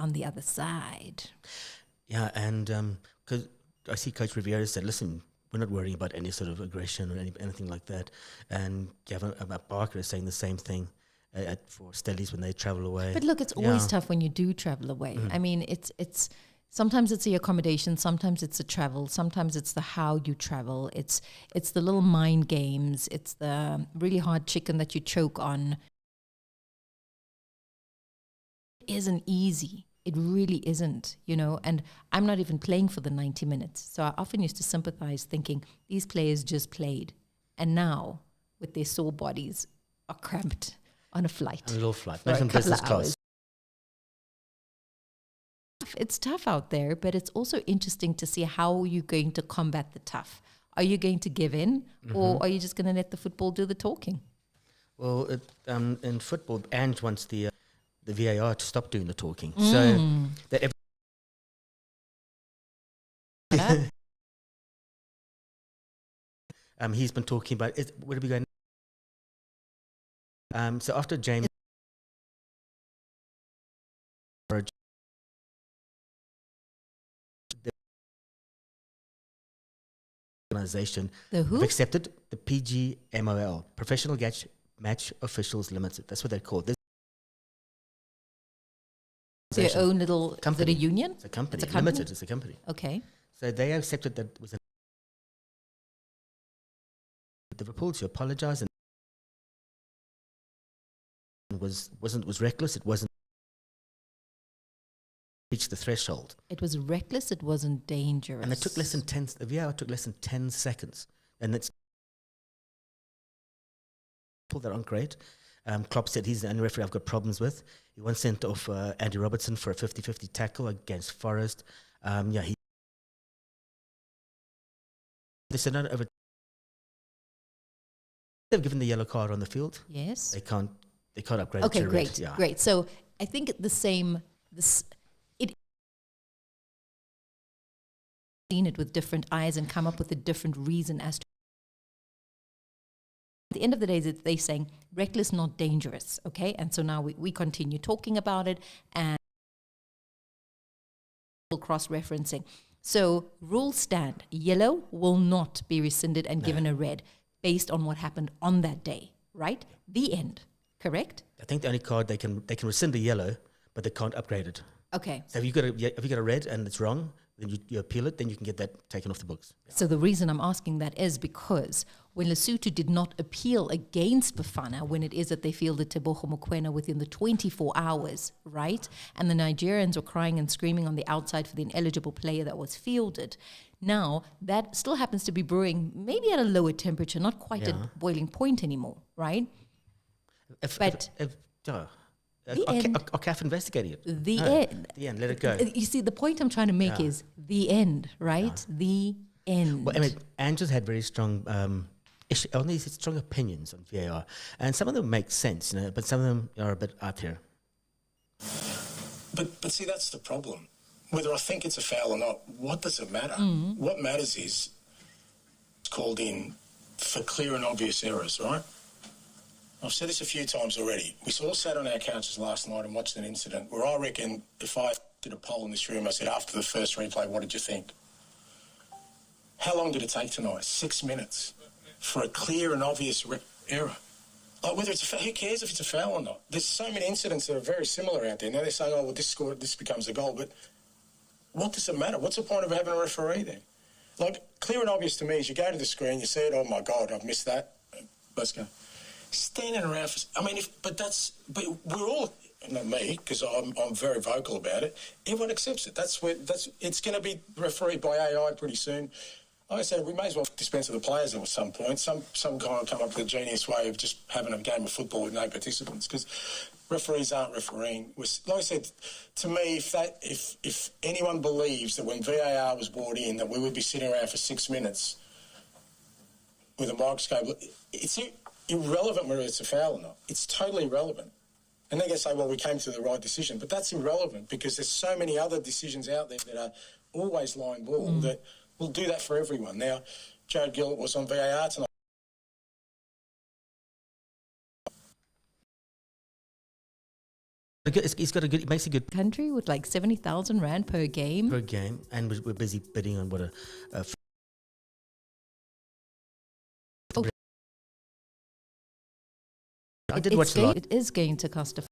down the other side. Yeah, and because I see Coach Riviera said, listen, we're not worrying about any sort of aggression or anything like that. And Gavin Barker is saying the same thing for Stellies when they travel away. But look, it's always tough when you do travel away. I mean, it's sometimes it's the accommodation, sometimes it's the travel, sometimes it's the how you travel. It's the little mind games. It's the really hard chicken that you choke on. It isn't easy. It really isn't, you know, and I'm not even playing for the 90 minutes. So I often used to sympathize thinking these players just played. And now, with their sore bodies, are cramped on a flight. A little flight, for not a even couple business of class. hours. It's tough out there, but it's also interesting to see how you're going to combat the tough. Are you going to give in, or are you just going to let the football do the talking? Well, in football, Ange wants the VAR to stop doing the talking. So that he's been talking about it. Where are we going? So after James organization have accepted the PGMOL, Professional Match Officials Limited. That's what they're called. Their own little company. Is it a union? It's a company. It's a company? Limited. It's a company. Okay. So they accepted that was Liverpool to apologise and was reckless. It wasn't reached the threshold. It was reckless. It wasn't dangerous. And it took less than 10. The VAR took less than 10 seconds, and it's people that aren't great. Klopp said he's the only referee I've got problems with. He once sent off Andy Robertson for a 50-50 tackle against Forest. They said no over. They've given the yellow card on the field. Yes. They can't upgrade. Okay, it to great, red. Yeah. great. So I think the same. It seen it with different eyes and come up with a different reason as to. At the end of the day, they're saying reckless, not dangerous. Okay, and so now we continue talking about it and cross-referencing. So rules stand. Yellow will not be rescinded and given a red based on what happened on that day. Right? The end. Correct? I think the only card they can rescind the yellow, but they can't upgrade it. Okay. So if you got a red and it's wrong, then you appeal it, then you can get that taken off the books. Yeah. So the reason I'm asking that is because when Lesotho did not appeal against Bafana, when it is that they fielded Tebogo Mokoena within the 24 hours, right? And the Nigerians were crying and screaming on the outside for the ineligible player that was fielded. Now, that still happens to be brewing maybe at a lower temperature, not quite at boiling point anymore, right? Are CAF investigating it? The end. The end, let it go. You see, the point I'm trying to make is the end, right? Yeah. The end. Well, I mean, Angela's had very strong, only strong opinions on VAR, and some of them make sense, but some of them are a bit out here. But see, that's the problem. Whether I think it's a foul or not, what does it matter? What matters is it's called in for clear and obvious errors, right? I've said this a few times already. We all sat on our couches last night and watched an incident where I reckon if I did a poll in this room, I said, after the first replay, what did you think? How long did it take tonight? 6 minutes for a clear and obvious error. Like whether it's who cares if it's a foul or not? There's so many incidents that are very similar out there. Now they're saying, oh, well, this becomes a goal. But what does it matter? What's the point of having a referee then? Like, clear and obvious to me is you go to the screen, you see it, oh, my God, I've missed that. Let's go. Standing around for, but we're all, not me, because I'm very vocal about it. Everyone accepts it. It's going to be refereed by AI pretty soon. Like I said, we may as well dispense with the players at some point. Some guy will come up with a genius way of just having a game of football with no participants, because referees aren't refereeing. Like I said, to me, if anyone believes that when VAR was brought in that we would be sitting around for 6 minutes with a microscope, it's irrelevant whether it's a foul or not. It's totally irrelevant. And they're going to say, well, we came to the right decision. But that's irrelevant because there's so many other decisions out there that are always line ball that will do that for everyone. Now, Jared Gillett was on VAR tonight. It makes a good country with like 70,000 rand per game. per game, and we're busy bidding on what a I did watch a lot. It is going to cost a